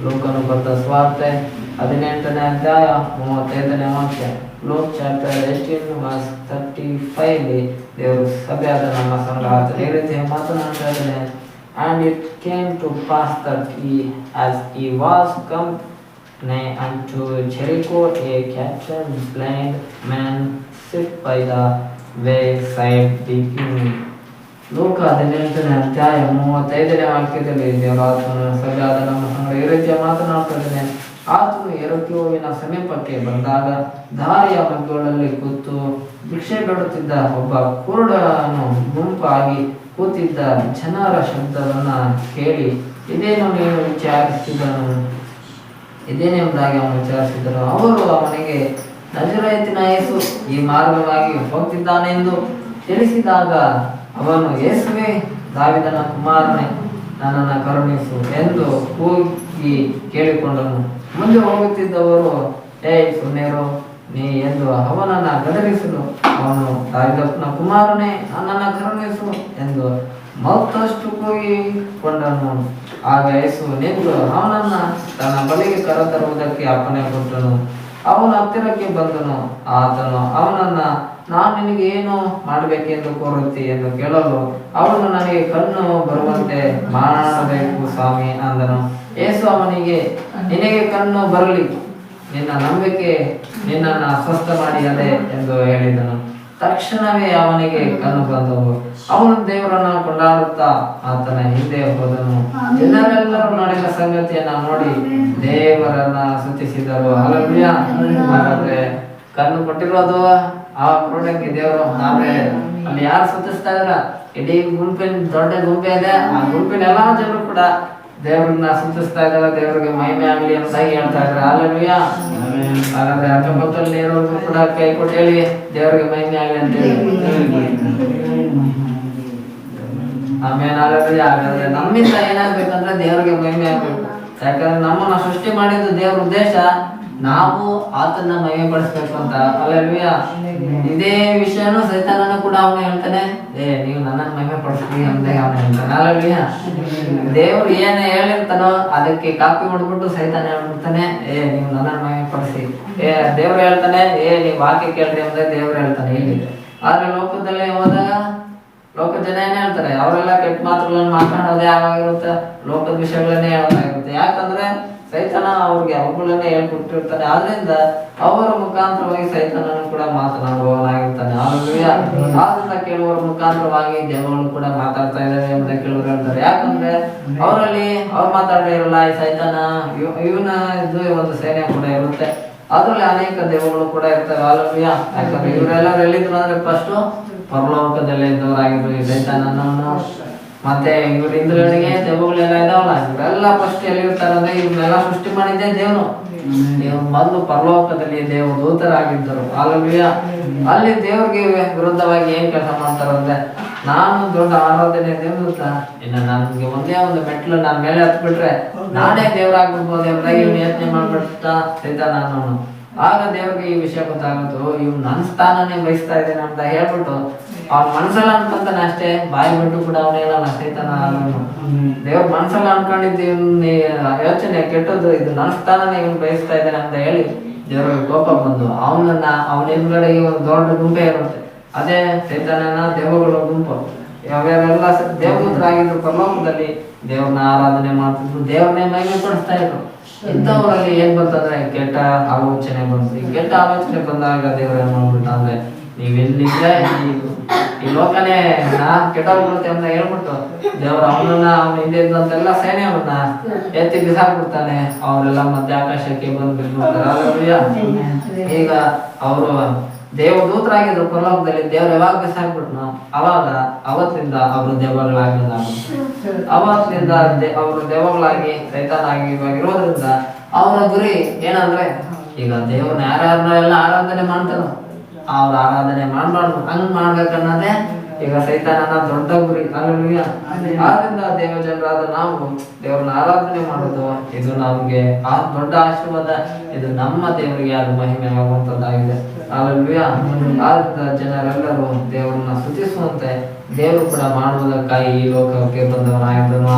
ಲೂಕನು ಬರೆದ ಸುವಾರ್ತೆ 18ನೇ ಅಧ್ಯಾಯ 35ನೇ ವಾಕ್ಯ. ಲೂಕ್ ಚಾಪ್ಟರ್ 18:35 ದೇವರು ಸಭೆಯಾದ ನಮ್ಮ ಸಂಘ ಆತನ ಈ ರೀತಿ ಮಾತನಾಡ್ತಾ ಇದ್ದಾನೆ. And it came to pass that as he was come nigh unto Jericho, a certain blind man sit by the wayside weeping. ಲೂಕ 18ನೇ ಅಧ್ಯಾಯ 35ನೇ ವಾಕ್ಯದಲ್ಲಿ ದೇವರಾತನು ಸಭೆಯಾದ ನಮ್ಮ ಸಂಗಡ ಈ ರೀತಿಯ ಮಾತನಾಡ್ತಿದ್ದಾನೆ. ಆತನು ಯೆರಿಕೋವಿನ ಸಮೀಪಕ್ಕೆ ಬಂದಾಗ ದಾರಿಯ ಮಧ್ಯದಲ್ಲಿ ಕೂತು ಭಿಕ್ಷೆ ಬೇಡುತ್ತಿದ್ದ ಒಬ್ಬ ಕುರುಡನು ಗುಂಪಾಗಿ ಕೂತಿದ್ದ ಜನರ ಶಬ್ದವನ್ನ ಕೇಳಿ ಇದೇನು ನೀನು ವಿಚಾರಿಸಿದನು, ಇದೇನೆಂಬುದಾಗಿ ಅವನು ವಿಚಾರಿಸಿದನು. ಅವರು ಅವನಿಗೆ ನಜರೇತಿನ ಯೇಸು ಈ ಮಾರ್ಗವಾಗಿ ಹೋಗ್ತಿದ್ದಾನೆಂದು ತಿಳಿಸಿದಾಗ ಅವನು, ಯೇಸುವೇ, ದಾವೀದನ ಕುಮಾರನೇ, ನನ್ನನ್ನು ಕರುಣಿಸು ಎಂದು ಕೂಗಿ ಕೇಳಿಕೊಂಡನು. ಮುಂದೆ ಹೋಗುತ್ತಿದ್ದವರು, ಸುಮ್ಮನಿರು ನೀ ಎಂದು ಅವನನ್ನು ಗದರಿಸಲು ಅವನು, ದಾವೀದನ ಕುಮಾರನೇ, ನನ್ನನ್ನು ಕರುಣಿಸು ಎಂದು ಮತ್ತಷ್ಟು ಕೂಗಿಕೊಂಡನು. ಆಗ ಯೇಸು ನಿಂತು ಅವನನ್ನು ತನ್ನ ಬಳಿಗೆ ಕರೆತರುವುದಕ್ಕೆ ಅಪ್ಪಣೆ ಕೊಟ್ಟನು. ಅವನ ಹತ್ತಿರಕ್ಕೆ ಬಂದನು. ಆತನು ಅವನನ್ನ, ನಾನು ನಿನಗೆ ಏನು ಮಾಡಬೇಕೆಂದು ಕೋರುತ್ತಿ ಎಂದು ಕೇಳಲು ಅವನು, ನನಗೆ ಕಣ್ಣು ಬರುವಂತೆ ಮಾಡಬೇಕು ಸ್ವಾಮಿ ಅಂದನು. ಯೇಸು ಅವನಿಗೆ, ನಿನಗೆ ಕಣ್ಣು ಬರಲಿ, ನಿನ್ನ ನಂಬಿಕೆ ನಿನ್ನನ್ನು ಸ್ವಸ್ಥ ಮಾಡಿಯದೆ ಎಂದು ಹೇಳಿದನು. ತಕ್ಷಣವೇ ಅವನಿಗೆ ಕಣ್ಣು ಬಂದವು. ಅವನು ದೇವರನ್ನು ಕೊಂಡಾಡುತ್ತಾ ಆತನ ಹಿಂದೆ ಹೋದನು. ಜನರೆಲ್ಲರೂ ನಡೆದ ಸಂಗತಿಯನ್ನ ನೋಡಿ ದೇವರನ್ನ ಸ್ತುತಿಸಿದರು. ಹಲ್ಲೆಲೂಯಾ. ಹಾಗಾದ್ರೆ ಕಣ್ಣು ಕೊಟ್ಟಿರೋದು ಆ ಕುರುಡನಿಗೆ ದೇವರು. ಆದ್ರೆ ಅಲ್ಲಿ ಯಾರು ಸ್ತುತಿಸ್ತಾ ಇದ್ರ? ಇಡೀ ಗುಂಪಿನ ದೊಡ್ಡ ಗುಂಪೆ ಇದೆ. ಆ ಗುಂಪಿನ ಎಲ್ಲಾ ಜನರು ಕೂಡ ದೇವರನ್ನ ಸ್ತುತಿಸ್ತಾ ಇದ್ದಾರೆ. ದೇವರಿಗೆ ಮಹಿಮೆ ಆಗಲಿ ಅಂತ ಹೇಳ್ತಾ ಇದ್ದಾರೆ. ಹಲ್ಲೆಲೂಯಾ. ಹಾಗಾದ್ರೆ ಅಕ್ಕಪಕ್ಕದಲ್ಲಿ ಇರೋರು ಕೂಡ ಕೈ ಕೊಟ್ಟು ಹೇಳಿ, ದೇವರಿಗೆ ಮಹಿಮೆ ಆಗಲಿ ಅಂತ ಹೇಳಿ. ಆಮೇಲೆ ಹಲ್ಲೆಲೂಯಾ. ಹಾಗಾದ್ರೆ ನಮ್ಮಿಂದ ಏನಾಗ್ಬೇಕಂದ್ರೆ ದೇವರಿಗೆ ಮಹಿಮೆ ಆಗ್ಬೇಕು. ಯಾಕಂದ್ರೆ ನಮ್ಮನ್ನ ಸೃಷ್ಟಿ ಮಾಡಿದ್ದು ದೇವರ ಉದ್ದೇಶ ನಾವು ಆತನ ಮಹಿಮೆ ಪಡಿಸ್ಬೇಕು ಅಂತ. ಹಲ್ಲೆಲೂಯಾ. ಇದೇ ವಿಷಯನೂ ಸೈತಾನನು ಕೂಡ ಅವನು ಹೇಳ್ತಾನೆ, ನೀವು ನನ್ನನ್ನು ಮಹಿಮೆ ಪಡಿಸ್ತೀವಿ ಅಂತ ಅವನು ಹೇಳ್ತಾನೆ. ಹಲ್ಲೆಲೂಯಾ. ದೇವ್ರು ಏನೇ ಹೇಳಿರ್ತಾನೋ ಅದಕ್ಕೆ ಕಾಪಿ ಹೊಡ್ಬಿಟ್ಟು ಸೈತಾನ ಹೇಳ್ಬಿಡ್ತಾನೆ, ನೀವು ನನ್ನನ್ನು ಮಹಿಮೆ ಪಡಿಸಿ. ದೇವ್ರು ಹೇಳ್ತಾನೆ, ನೀವು ವಾಕ್ಯ ಕೇಳ್ರಿ ಅಂದ್ರೆ ದೇವ್ರು ಹೇಳ್ತಾನೆ ಹೀಗೆ. ಆದ್ರೆ ಲೋಕದಲ್ಲಿ ಹೋದಾಗ ಲೋಕದ ಜನ ಏನ್ ಹೇಳ್ತಾರೆ? ಅವರೆಲ್ಲ ಕೆಟ್ಟ ಮಾತುಗಳನ್ನು ಮಾತನಾಡೋದೇ ಆಗಿರುತ್ತೆ, ಲೋಕದ ವಿಷಯಗಳನ್ನೇ ಹೇಳೋದಾಗಿರುತ್ತೆ. ಯಾಕಂದ್ರೆ ಸೈತಾನ ಅವ್ರಿಗೆ ಅವುಗಳನ್ನೇ ಹೇಳ್ಕೊಟ್ಟಿರ್ತಾನೆ. ಆದ್ರಿಂದ ಅವರ ಮುಖಾಂತರವಾಗಿ ಸೈತಾನನು ಕೂಡ ಮಾತನಾಡುವವನಾಗಿರ್ತಾನೆ. ಆದ್ರಿಂದ ಕೇಳುವವರ ಮುಖಾಂತರವಾಗಿ ದೇವಗಳು ಕೂಡ ಮಾತಾಡ್ತಾ ಇದ್ದಾರೆ ಎಂಬುದ ಕೆಲವರು ಹೇಳ್ತಾರೆ. ಯಾಕಂದ್ರೆ ಅವರಲ್ಲಿ ಅವ್ರು ಮಾತಾಡೇ ಇರಲ್ಲ. ಈ ಸೈತಾನ ಇವನ ಇದು ಒಂದು ಸೇನೆ ಕೂಡ ಇರುತ್ತೆ. ಅದ್ರಲ್ಲಿ ಅನೇಕ ದೇವಗಳು ಕೂಡ ಇರ್ತವೆ. ಹಲ್ಲೆಲೂಯಾ. ಯಾಕಂದ್ರೆ ಇವರೆಲ್ಲರೂ ಎಲ್ಲಿದ್ರು ಅಂದ್ರೆ ಫಸ್ಟ್ ಪರಲೋಕದಲ್ಲಿ ಇದ್ದವರಾಗಿದ್ರು ಈ ಸೈತಾನನನ್ನು. ಮತ್ತೆ ಇವ್ರ ಹಿಂದುಗಡೆಗೆ ದೆವ್ವಗಳೆಲ್ಲ ಇದಾವಲ್ಲ, ಇವರೆಲ್ಲ ಫಸ್ಟ್ ಎಲ್ಲಿರ್ತಾರೆ ಅಂದ್ರೆ ಇವ್ರನ್ನೆಲ್ಲ ಸೃಷ್ಟಿ ಮಾಡಿದ್ದೆ ದೇವ್ರು. ನೀವು ಮೊದಲು ಪರಲೋಕದಲ್ಲಿ ದೇವ ದೂತರಾಗಿದ್ದರು. ಹಲ್ಲೆಲೂಯಾ. ಅಲ್ಲಿ ದೇವ್ರಿಗೆ ವಿರುದ್ಧವಾಗಿ ಏನ್ ಕೆಲಸ ಮಾಡ್ತಾರಂದ್ರೆ, ನಾನು ದೊಡ್ಡ ಆರಾಧನೆ ದೇವದೂತ, ಇನ್ನು ನನ್ಗೆ ಒಂದೇ ಒಂದು ಮೆಟ್ಲು ನನ್ನ ಮೇಲೆ ಹತ್ಬಿಟ್ರೆ ನಾನೇ ದೇವ್ರಾಗ್ಬಿಡ್ಬೋದು ಎಂಬುದಾಗಿ ಇವ್ನು ಯೋಚನೆ ಮಾಡ್ಬಿಡ್ತಾ ಸೈತಾನ ನಾನು. ಆಗ ದೇವ್ರಿಗೆ ಈ ವಿಷಯ ಗೊತ್ತಾಗುತ್ತೋ, ಇವ್ ನನ್ನ ಸ್ಥಾನನೇ ಬಯಸ್ತಾ ಇದ್ದೇನೆ ಅಂತ ಹೇಳ್ಬಿಟ್ಟು ಅವ್ನ ಮನ್ಸಲ್ಲ ಅನ್ಕೊಂತಾನೆ ಅಷ್ಟೇ, ಬಾಯಿ ಬಿಟ್ಟು ಕೂಡ ಅವನು ಹೇಳಲ್ಲ ಸೈತಾನ. ದೇವ್ರ ಮನ್ಸಲ್ಲ ಅನ್ಕೊಂಡಿದ್ದು ಇವ್ನ ಯೋಚನೆ ಕೆಟ್ಟದ್ದು, ಇದು ನನ್ನ ಸ್ಥಾನನೇ ಇವ್ನು ಬಯಸ್ತಾ ಇದ್ದಾನೆ ಅಂತ ಹೇಳಿ ದೇವ್ರಿಗೆ ಕೋಪ ಬಂದು ಅವನನ್ನ ಅವನ ಎದುರುಗಡೆಗೆ ಒಂದು ದೊಡ್ಡ ಗುಂಪೆ ಇರುತ್ತೆ. ಅದೇ ಸೈತಾನನ ದೇವಗಳ ಗುಂಪು. ಯಾವ್ಯಾವೆಲ್ಲ ದೇವದೂತರಾಗಿದ್ರು ಪರಲೋಕದಲ್ಲಿ ದೇವ್ರನ್ನ ಆರಾಧನೆ ಮಾಡ್ತಿದ್ರು, ದೇವ್ರನ್ನೇ ಮಹಿಮೆ ಪಡಿಸ್ತಾ ಇದ್ರು. ಇಂಥವರಲ್ಲಿ ಏನ್ ಬಂತಂದ್ರೆ ಕೆಟ್ಟ ಆಲೋಚನೆ ಬಂತು. ಈ ಕೆಟ್ಟ ಆಲೋಚನೆ ಬಂದಾಗ ದೇವ್ರ ಏನ್ ಮಾಡ್ಬಿಟ್ಟ ಅಂದ್ರೆ, ನೀವೆಲ್ಲಿದ್ರೆ ಈ ಲೋಕನೇ ಕೆಟ್ಟೋಗ್ಬಿಡುತ್ತೆ ಅಂತ ಹೇಳ್ಬಿಟ್ಟು ದೇವ್ರ ಅವನನ್ನ ಅವನ ಹಿಂದೆ ಇದ್ದಂತೆಲ್ಲ ಸೇನೆಯವನ್ನ ಎತ್ತಿ ಬಿಸಾಕ್ಬಿಡ್ತಾನೆ. ಅವರೆಲ್ಲ ಮಧ್ಯ ಆಕಾಶಕ್ಕೆ ಬಂದು ಬಿಡ್ಬಿಡ್ತಾರೆ. ಈಗ ಅವರು ದೇವದೂತರಾಗಿದ್ರು ಪರಲೋಕದಲ್ಲಿ, ದೇವ್ರು ಯಾವಾಗ ಬಿಸಾಕ್ಬಿಟ್ನು ಅವಾಗ ಅವತ್ತಿಂದ ಅವರು ದೆವ್ವಗಳಾಗಿರೋದಾಗುತ್ತೆ. ಅವತ್ತಿಂದ ಅವರು ದೆವ್ವಗಳಾಗಿ ಸೈತಾನಾಗಿ ಇರೋದ್ರಿಂದ ಅವರ ಗುರಿ ಏನಂದ್ರೆ, ಈಗ ದೇವ್ರನ್ನ ಯಾರ್ಯಾರನ್ನೆಲ್ಲ ಆರಾಧನೆ ಮಾಡ್ತಾರೋ ಅವ್ರ ಆರಾಧನೆ ಮಾಡ್ಬಾರ್ದು, ಹಂಗ್ ಮಾಡ್ಬೇಕನ್ನೋದೇ ಈಗ ಸೈತಾನನ ದೊಡ್ಡ ಗುರಿ. ಹಲ್ಲೆಲೂಯಾ. ಆದ್ರಿಂದ ದೇವ ಜನರಾದ ನಾವು ದೇವ್ರನ್ನ ಆರಾಧನೆ ಮಾಡೋದು ಇದು ನಮ್ಗೆ ಆ ದೊಡ್ಡ ಆಶೀರ್ವಾದ. ಇದು ನಮ್ಮ ದೇವರಿಗೆ ಅದು ಮಹಿಮೆ ಆಗುವಂತದ್ದಾಗಿದೆ. ಹಲ್ಲೆಲೂಯಾ. ಆದ್ರಿಂದ ಜನರೆಲ್ಲರೂ ದೇವರನ್ನ ಸ್ತುತಿಸುವಂತೆ ದೇವರು ಕೂಡ ಮಾಡುವುದಕ್ಕಾಗಿ ಈ ಲೋಕಕ್ಕೆ ಬಂದವನಾಗಿದ್ದನು.